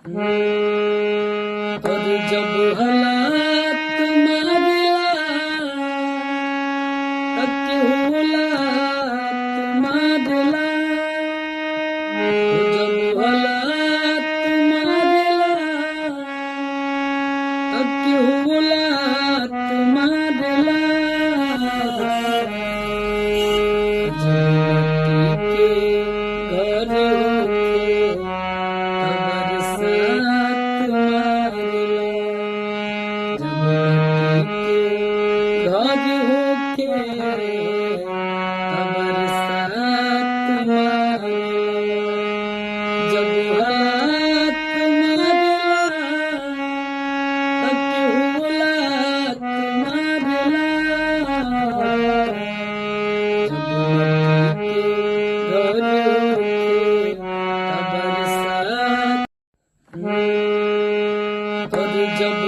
और जब हालात मारिला तक हुलात मारिला जब हालात मारिला तक हुलात मारिला घर होके बरसात मारिला जब हालात मारिला तक हुलात मारिला जब घर होके बरसात और जब